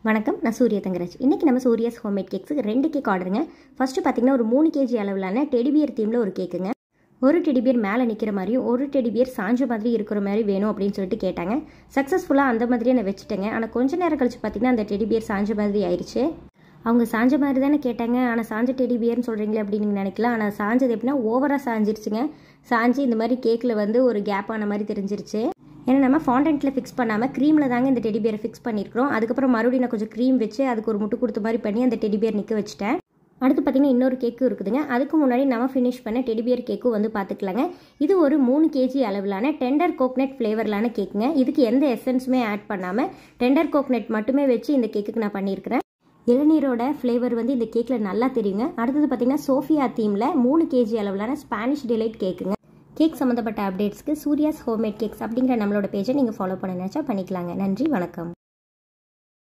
வணக்கம், நான் சூர்யா தங்கராஜ். இன்றைக்கி நம்ம சூர்யாஸ் ஹோம்மேட் கேக்ஸுக்கு 2 கேக் ஆர்டருங்க. ஃபஸ்ட்டு பார்த்திங்கன்னா ஒரு 3 kg அளவிலான டெடிபியர் தீமில் ஒரு கேக்குங்க. ஒரு டெடிபியர் மேலே நிற்கிற மாதிரியும் ஒரு டெடிபியர் சாஞ்ச மாதிரி இருக்கிற மாதிரி வேணும் அப்படின்னு சொல்லிட்டு கேட்டாங்க. சக்ஸஸ்ஃபுல்லாக அந்த மாதிரியே நான் வச்சுட்டேங்க. ஆனால் கொஞ்ச நேரம் கழிச்சு பார்த்திங்கன்னா அந்த டெடிபியர் சாஞ்ச மாதிரி ஆயிடுச்சு. அவங்க சாஞ்ச மாதிரி தானே கேட்டாங்க, ஆனால் சாஞ்ச டெடிபியர்னு சொல்கிறீங்களே அப்படின்னு நீங்கள் நினைக்கலாம். ஆனால் சாஞ்சது எப்படின்னா ஓவராக சாஞ்சிருச்சுங்க. சாஞ்சு இந்த மாதிரி கேக்கில் வந்து ஒரு கேப் ஆன மாதிரி தெரிஞ்சிருச்சு. ஏன்னா நம்ம ஃபாண்டன்ட்டில் ஃபிக்ஸ் பண்ணாமல் க்ரீமில் தாங்க இந்த டெடிபியரை ஃபிக்ஸ் பண்ணியிருக்கிறோம். அதுக்கப்புறம் மறுபடியும் நான் கொஞ்சம் க்ரீம் வச்சு அதுக்கு ஒரு முட்டு கொடுத்த மாதிரி பண்ணி அந்த டெடிபியர் நிற்க வச்சுட்டேன். அடுத்து பார்த்திங்கன்னா இன்னொரு கேக்கும் இருக்குதுங்க. அதுக்கு முன்னாடி நம்ம ஃபினிஷ் பண்ண டெடிபியர் கேக்கும் வந்து பார்த்துக்கலாங்க. இது ஒரு 3 kg அளவிலான டெண்டர் கோக்னட் ஃப்ளேவர்லான கேக்குங்க. இதுக்கு எந்த எசன்ஸுமே ஆட் பண்ணாமல் டெண்டர் கோக்னட் மட்டுமே வச்சு இந்த கேக்குக்கு நான் பண்ணியிருக்கிறேன். இளநீரோட ஃப்ளேவர் வந்து இந்த கேக்கில் நல்லா தெரியுங்க. அடுத்தது பார்த்திங்கன்னா சோஃபியா தீமில் 3 kg அளவிலான ஸ்பானிஷ் டிலைட் கேக்குங்க. கேக் சம்மந்தப்பட்ட அப்டேட்ஸ்க்கு சூர்யாஸ் ஹோம்மேட் கேக்ஸ் அப்படிங்கிற நம்மளோட பேஜை நீங்கள் ஃபாலோ பண்ண நினச்சா பண்ணிக்கலாங்க. நன்றி, வணக்கம்.